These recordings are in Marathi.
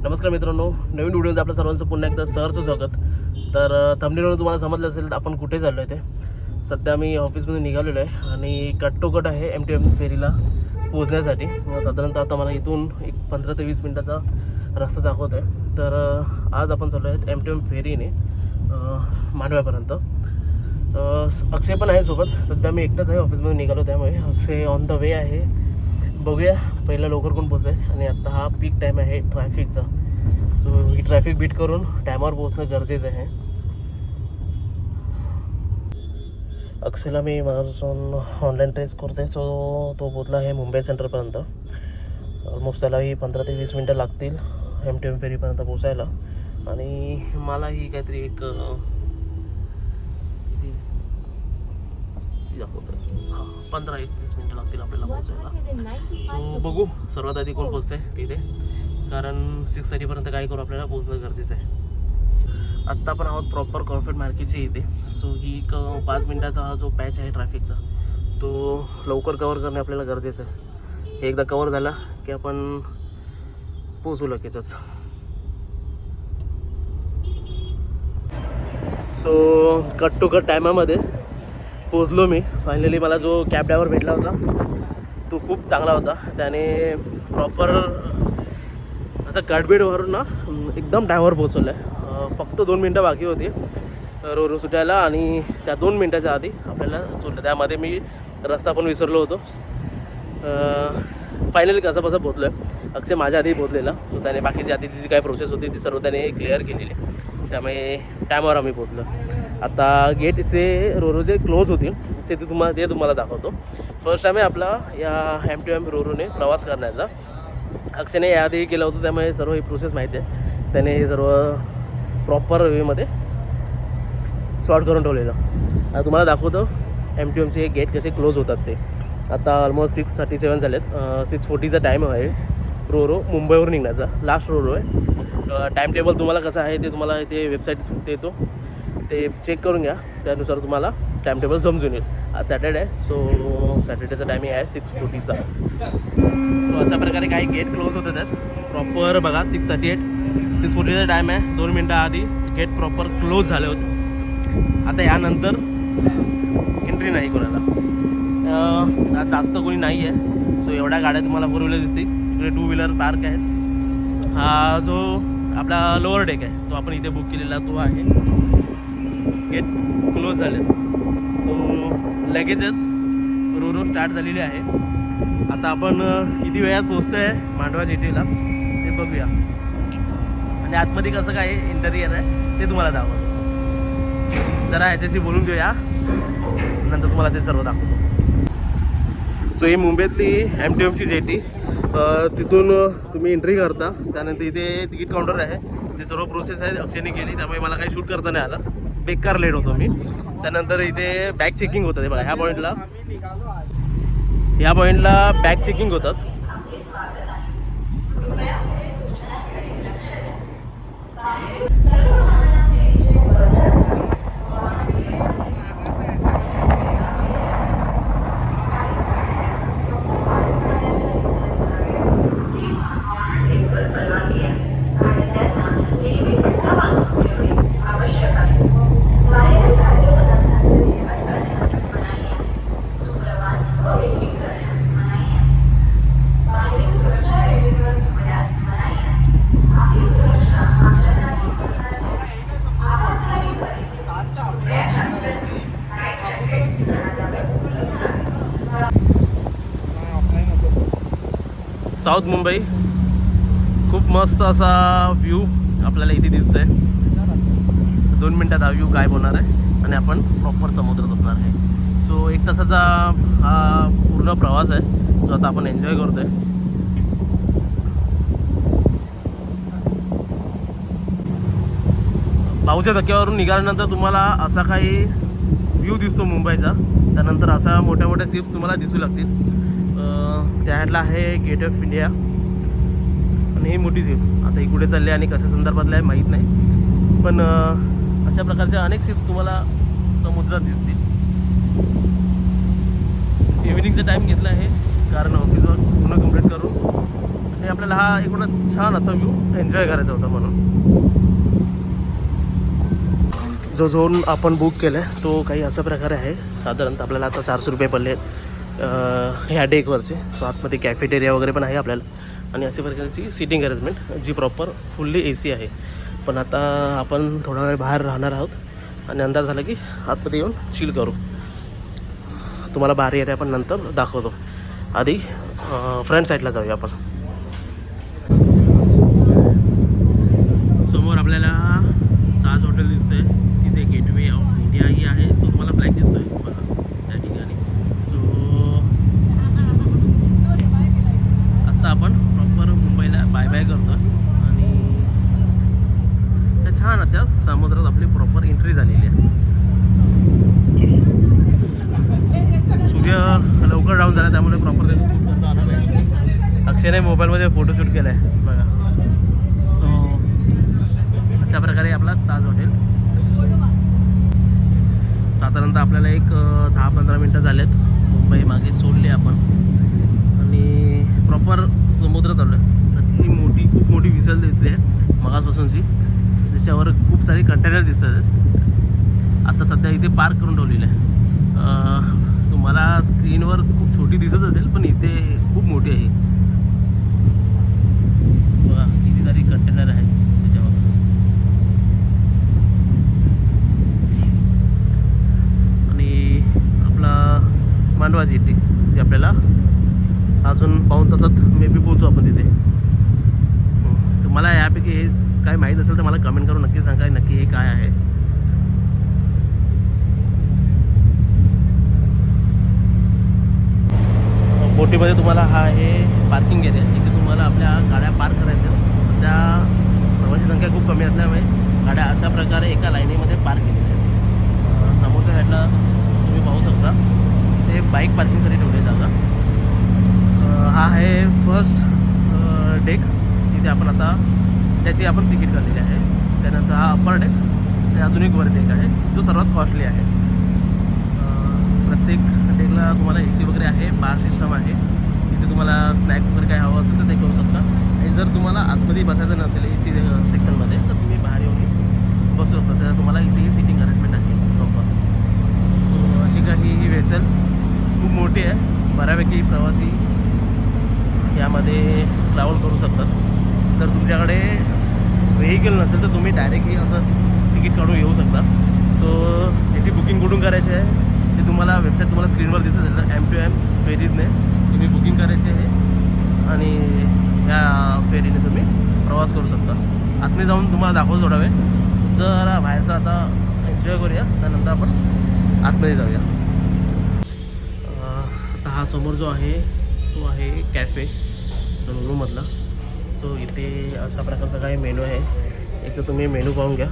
नमस्कार मित्रांनो, नवीन व्हिडिओमध्ये आपल्या सर्वांचं पुन्हा एकदा सहर्ष स्वागत. तर थंबनेलवरून तुम्हाला समजलं असेल आपण कुठे चाललो आहे ते. सध्या मी ऑफिसमधून निघालेलो आहे आणि कट आहे MTM फेरीला पोहोचण्यासाठी. साधारणतः आता मला इथून एक 15 ते 20 मिनटाचा रस्ता दाखवत आहे. तर आज आपण चाललो आहेत MTM फेरीने मांडव्यापर्यंत. अक्षय पण आहे सोबत. सध्या मी एकटाच आहे ऑफिसमधून निघालो, त्यामुळे अक्षय ऑन द वे आहे. बघूया पहिला लवकर कोण पोहोचेल. आणि आत्ता हा पीक टाईम आहे ट्रॅफिकचा, सो ही ट्रॅफिक बीट करून टायमावर पोहोचणं गरजेचं आहे. अक्षयला मी माझं ऑनलाईन ट्रेस करतो आहे, सो तो पोहोचला आहे मुंबई सेंटरपर्यंत. ऑलमोस्ट त्यालाही 15 ते 20 मिनटं लागतील MTM फेरीपर्यंत पोचायला. आणि मलाही काहीतरी एक हां 15-20 मिनटं लागतील आपल्याला पोहोचायला. सो बघू सर्वात आधी कोण पोचतं आहे तिथे, कारण 6:30पर्यंत काय करू, आपल्याला पोहोचणं गरजेचं आहे. आत्ता आपण आहोत प्रॉपर कॉर्पोरेट मार्केटच्या इथे. सो ही एक 5 मिनटाचा हा जो पॅच आहे ट्रॅफिकचा, तो लवकर कवर करणे आपल्याला गरजेचं आहे. हे एकदा कवर झाला की आपण पोचू लगेचच. सो कट टू कट टायमामध्ये पोचलो मी फायनली. मला जो कॅब ड्रायव्हर भेटला होता तो खूप चांगला होता. त्याने प्रॉपर असं कटबीडवरून ना एकदम टायमावर पोचवलं आहे. फक्त 2 मिनटं बाकी होती रो सुटायला, आणि त्या 2 मिनटाच्या आधी आपल्याला सुटलं. त्यामध्ये मी रस्ता पण विसरलो होतो. फायनली कसं पोचलो आहे. अक्षय माझ्या आधी पोचलेला, सो त्याने बाकीची आधीची जी काय प्रोसेस होती ती सर्व त्याने क्लिअर केलेली, त्यामुळे टायमावर आम्ही पोचलो. आता गेटचे रोरो जे क्लोज होतील ते तुम्हाला दाखवतो. फर्स्ट टाईम आहे आपला या MTM रोरोने प्रवास करण्याचा. अक्षयने याआधीही केलं होतं, त्यामुळे सर्व ही प्रोसेस माहिती आहे. त्याने हे सर्व प्रॉपर वेमध्ये सॉर्ट करून ठेवलेलं. आता तुम्हाला दाखवतो MTMचे गेट कसे क्लोज होतात ते. आता ऑलमोस्ट 6:37 झालेत. 6:40चा टाईम आहे रोरो मुंबईवरून निघण्याचा. लास्ट रोरो आहे. टाईम टेबल तुम्हाला कसं आहे ते तुम्हाला इथे वेबसाईट देतो, ते चेक करून घ्या. त्यानुसार तुम्हाला टाईम टेबल समजून येईल. आज सॅटर्डे आहे, सो सॅटर्डेचा टायमिंग आहे 6:40चा. सो अशा प्रकारे काही गेट क्लोज होतात आहेत प्रॉपर. बघा 6:38 6:40चा टाईम आहे. 2 मिनटं आधी गेट प्रॉपर क्लोज झाले होते. आता यानंतर एंट्री नाही कोणाला. आज जास्त कोणी नाही आहे, सो एवढ्या गाड्या तुम्हाला 4 व्हीलर दिसतील. इकडे 2 व्हीलर पार्क आहेत. हा जो आपला लोअर डेक आहे तो आपण इथे बुक केलेला तो आहे. गेट क्लोज झाले, सो लगेचच रोरो स्टार्ट झालेली आहे. आता आपण किती वेळात पोहोचतो आहे मांडवा जेटीला ते बघूया. आणि आतमध्ये कसं काय इंटेरियर आहे ते तुम्हाला दाखवतो. जरा ह्याच्याशी बोलून घेऊया, नंतर तुम्हाला ते सर्व दाखवतो. सो ही मुंबईतली MTMची जेटी. तिथून तुम्ही एंट्री करता, त्यानंतर इथे तिकीट काउंटर आहे. ते सर्व प्रोसेस आहे अक्षयने केली, त्यामुळे मला काही शूट करता नाही आलं. बेकार लेट होतो मी. त्यानंतर इथे बॅग चेकिंग होतं. ते बघा ह्या पॉईंटला बॅग चेकिंग होतात. साऊथ मुंबई खूप मस्त असा व्ह्यू आपल्याला इथे दिसतोय. 2 मिनटात हा व्ह्यू गायब होणार आहे आणि आपण प्रॉपर समुद्रात असणार आहे. सो 1 तासाचा हा पूर्ण प्रवास आहे जो आता आपण एन्जॉय करतोय. भाऊच्या धक्क्यावरून निघाल्यानंतर तुम्हाला असा काही व्ह्यू दिसतो मुंबईचा. त्यानंतर असा मोठ्या मोठ्या शिप्स तुम्हाला दिसू लागतील. त्यातला आहे गेट ऑफ इंडिया आणि ही मोठी शिप. आता ही कुठे चालली आणि कशा संदर्भातलं आहे माहीत नाही, पण अशा प्रकारच्या अनेक शिप्स तुम्हाला समुद्रात दिसतील. इव्हिनिंगचा टाईम घेतला आहे कारण ऑफिस वर्क पूर्ण कंप्लीट करून आणि आपल्याला हा एकूणच छान असा व्ह्यू एन्जॉय करायचा होता म्हणून. जो झोन आपण बुक केला आहे तो काही अशा प्रकारे आहे. साधारणतः आपल्याला आता 400 रुपये पडले आहेत ह्या डेकवरचे. तो आतमध्ये कॅफेटेरिया वगैरे पण आहे आपल्याला आणि अशा प्रकारची सिटिंग अरेंजमेंट जी प्रॉपर फुल्ली AC आहे. पण आता आपण थोडा वेळ बाहेर राहणार आहोत आणि अंदाज झाला की आतमध्ये येऊन चिल करू. तुम्हाला बाहेर एरिया आपण नंतर दाखवतो. आधी फ्रंट साईडला जाऊया आपण. समोर आपल्याला ताज हॉटेल दिसतंय. तिथे गेटवे ऑफ इंडियाही आहे. तो तुम्हाला फ्लॅग दिसतोय बघा त्या ठिकाणी. सो आत्ता आपण प्रॉपर मुंबईला बाय बाय करतो आणि त्या छान अशा समुद्रात आपली प्रॉपर एंट्री झालेली आहे. सूर्य लवकर डाऊन झाला त्यामुळे प्रॉपर त्याचं शूट करता आलं नाही. अक्षयने मोबाईलमध्ये फोटोशूट केला आहे बघा. सो अशा प्रकारे आपला ताज हॉटेल. साधारणतः आपल्याला एक 10-15 मिनटं झालेत मुंबई मागे सोडली आपण आणि प्रॉपर समुद्रात आलो आहे. ती खूप मोठी विसल दिसली आहे मगापासूनची, ज्याच्यावर खूप सारे कंटेनर दिसतात. आता सध्या इथे पार्क करून ठेवलेलं आहे. तुम्हाला स्क्रीनवर खूप छोटी दिसत असेल पण इथे खूप मोठी आहे बघा. किती सारी कंटेनर आहेत त्याच्यावर. आणि आपला मांडवा जेटी जे आपल्याला अजून पाऊण तासात मे बी पोहोचू आपण तिथे. तुम्हाला यापैकी हे काय माहीत असेल तर मला कमेंट करून नक्की सांगा नक्की हे काय आहे. बोटीमध्ये तुम्हाला हा आहे पार्किंग एरिया. इथे तुम्हाला आपल्या गाड्या पार्क करायच्या. सध्या प्रवासी संख्या खूप कमी असल्यामुळे गाड्या अशा प्रकारे एका लाईनीमध्ये पार्क केलेल्या आहेत. समोरच्या साईडला तुम्ही पाहू शकता ते बाईक पार्किंगसाठी ठेवली जागा. हा आहे फर्स्ट डेक. तिथे आपण आता त्याची आपण तिकीट काढलेली आहे. त्यानंतर हा अप्पर डेक आणि अजून एक वर डेक आहे जो सर्वात कॉस्टली आहे. प्रत्येक डेकला तुम्हाला AC वगैरे आहे, बार सिस्टम आहे. तिथे तुम्हाला स्नॅक्स वगैरे काय हवं असेल तर ते करू शकता. आणि जर तुम्हाला आतमध्ये बसायचं नसेल AC सेक्शनमध्ये तर तुम्ही बाहेर येऊन बसू शकता. तर तुम्हाला इथेही सिटिंग अरेंजमेंट आहे प्रॉपर. सो अशी काही ही वेसल खूप मोठी आहे. बऱ्यापैकी प्रवासी यामध्ये ट्रॅव्हल करू शकतात. जर तुमच्याकडे व्हेकल नसेल तर तुम्ही डायरेक्टली असं तिकीट काढून येऊ शकता. सो याची बुकिंग कुठून करायची आहे ते तुम्हाला वेबसाईट तुम्हाला स्क्रीनवर दिसत असेल. M2M फेरीजने तुम्ही बुकिंग करायची आहे आणि ह्या फेरीने तुम्ही प्रवास करू शकता. आतमध्ये जाऊन तुम्हाला दाखवतो थोडा वेळ. जरा बाहेरचा आता एन्जॉय करूया त्यानंतर आपण आतमध्ये जाऊया. आता हा समोर जो आहे तो आहे कॅफे लोणूमधला. सो इथे अशा प्रकारचा काही मेनू आहे. एक तर तुम्ही मेनू पाहून घ्या.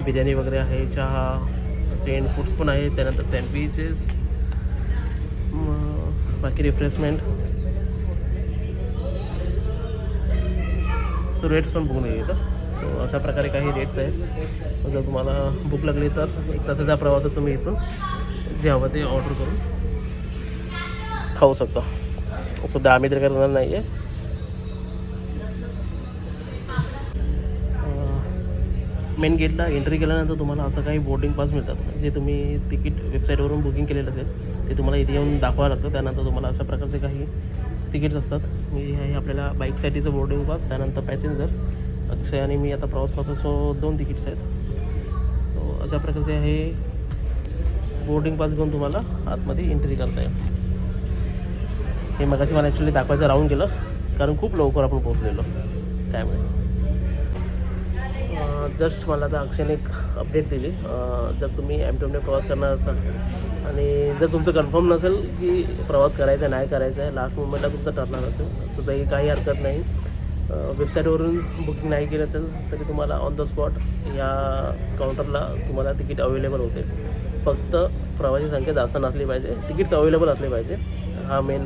बिर्याणी वगैरे आहे, चहा, चेन फूड्स पण आहे, त्यानंतर सँडविचेस, बाकी रिफ्रेशमेंट. सो रेट्स पण बघून येतं. सो अशा प्रकारे काही रेट्स आहेत. जर तुम्हाला भूक लागली तर 1 तासाच्या प्रवासात तुम्ही इथून जे हवं ते ऑर्डर करून खाऊ शकता. सध्या आम्ही तर करणार नाही आहे. मेन गेटला एंट्री केल्यानंतर तुम्हाला असं काही बोर्डिंग पास मिळतात जे तुम्ही तिकीट वेबसाईटवरून बुकिंग केलेलं असेल ते तुम्हाला इथे येऊन दाखवावं लागतं. त्यानंतर तुम्हाला अशा प्रकारचे काही तिकीट्स असतात. हे आहे आपल्याला बाईकसाठीचं बोर्डिंग पास. त्यानंतर पॅसेंजर अक्षय आणि मी आता प्रवास करतो. सो 2 तिकीट्स आहेत. सो अशा प्रकारचे आहे बोर्डिंग पास घेऊन तुम्हाला आतमध्ये एंट्री करता येईल. हे मगाशी मला ॲक्च्युली दाखवायचं राहून गेलं कारण खूप लवकर आपण पोहोचलेलो त्यामुळे. जस्ट मला आता अक्षयने एक अपडेट दिली. जर तुम्ही M2M प्रवास करणार असाल आणि जर तुमचं कन्फर्म नसेल की प्रवास करायचा आहे नाही करायचा आहे, लास्ट मोमेंटला तुमचं ठरणार असेल तर तरी काही हरकत नाही. वेबसाईटवरून बुकिंग नाही केलं असेल तरी तुम्हाला ऑन द स्पॉट या काउंटरला तुम्हाला तिकीट अवेलेबल होते. फक्त प्रवासी संख्या जास्त नसली पाहिजे, तिकीट्स अवेलेबल असले पाहिजे. हा मेन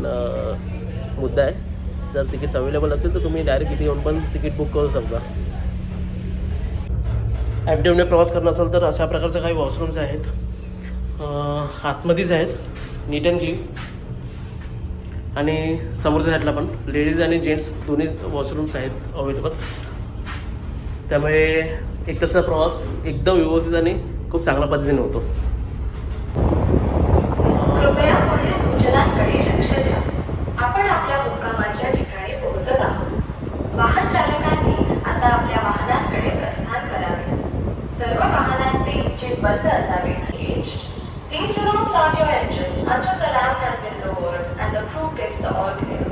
मुद्दा आहे. जर तिकीट्स अवेलेबल असेल तर तुम्ही डायरेक्ट इथे येऊन पण तिकीट बुक करू शकता. M2M प्रवास करणार असेल तर अशा प्रकारचे काही वॉशरूम्स आहेत. आतमध्येच आहेत, नीट अँड क्लीन. आणि समोरच्या साईडला पण लेडीज आणि जेंट्स दोन्ही वॉशरूम्स आहेत अवेलेबल. त्यामुळे एक तासाचा प्रवास एकदम व्यवस्थित आणि खूप चांगल्या पद्धतीने होतो. कृपया पुढील सूचनांकडे लक्ष द्या. आपण आपल्या मुक्कामाच्या ठिकाणी पोहोचत आहोत. वाहन चालकांनी आता आपल्या वाहनांकडे प्रस्थान करावे. सर्व वाहनांचे इंजिन बंद असावे. Please do not start your engine until the lamp has been lowered and the crew gives the all clear.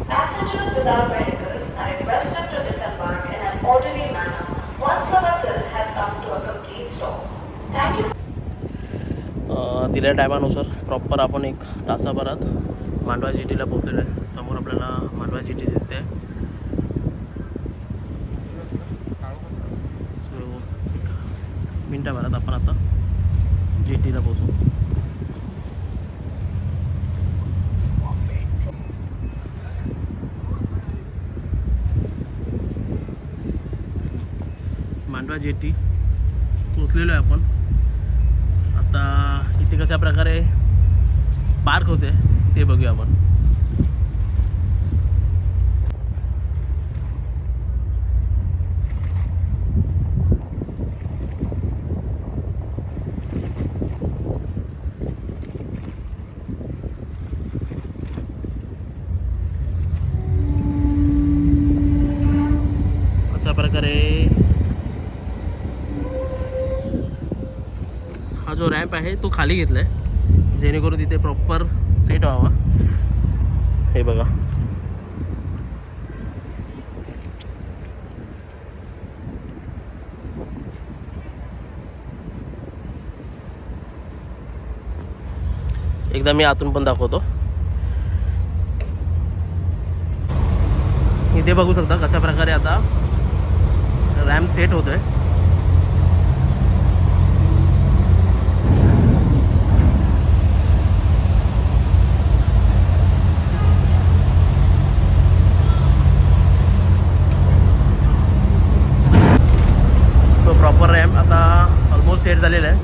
Passengers without vehicles are requested to disembark in an orderly manner once the vessel has come to a complete stop. Thank you. दिलेल्या टायमानुसार प्रॉपर आपण एक तासाभरात मांडवा जेटीला पोहोचलेलो आहे. समोर आपल्याला मांडवा जेटी दिसते. सो मिनटाभरात आपण आता जेटीला पोहोचू. मांडवा जेटी पोचलेलो आहे आपण. आता इथे कशा प्रकारे पार्क होते ते बघूया आपण. अशा प्रकारे हा जो रॅम्प आहे तो खाली घेतला आहे जेणेकरून तिथे प्रॉपर सेट व्हावा. हे बघा, एकदा मी आतून पण दाखवतो. इथे बघू शकता कशा प्रकारे आता रॅम्प सेट होतोय. प्रॉपर रॅम्प आता ऑलमोस्ट सेट झालेला आहे.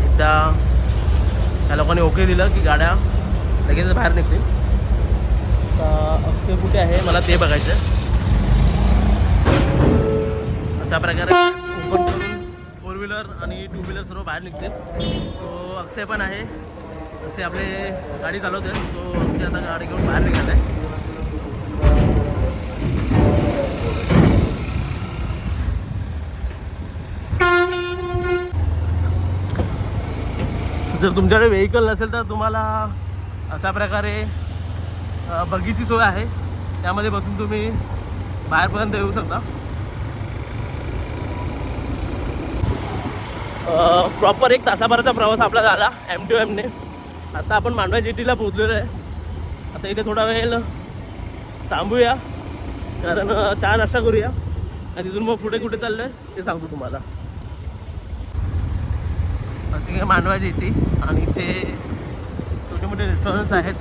एकदा त्या लोकांनी ओके दिलं की गाड्या लगेच बाहेर निघतील. आता अक्षय कुठे आहे मला ते बघायचं. अशा प्रकारे ओपन करून 4 व्हीलर आणि 2 व्हीलर सर्व बाहेर निघतील. सो अक्षय पण आहे, असे आपले गाडी चालवते. सो अक्षय आता गाडी घेऊन बाहेर निघत आहे. जर तुमच्याकडे व्हेकल नसेल तर तुम्हाला अशा प्रकारे बगीची सोय आहे. त्यामध्ये बसून तुम्ही बाहेरपर्यंत येऊ शकता. प्रॉपर 1 तासाभराचा प्रवास आपला झाला M2M ने. आता आपण मांडवा जेटीला पोहोचलेलो आहे. आता इथे थोडा वेळ थांबूया कारण चहा नाश्ता करूया आणि तिथून मग पुढे कुठे चाललं आहे ते सांगतो तुम्हाला. अशी काय मांडवा जेटी आणि इथे छोटे मोठे रेस्टॉरंट्स आहेत.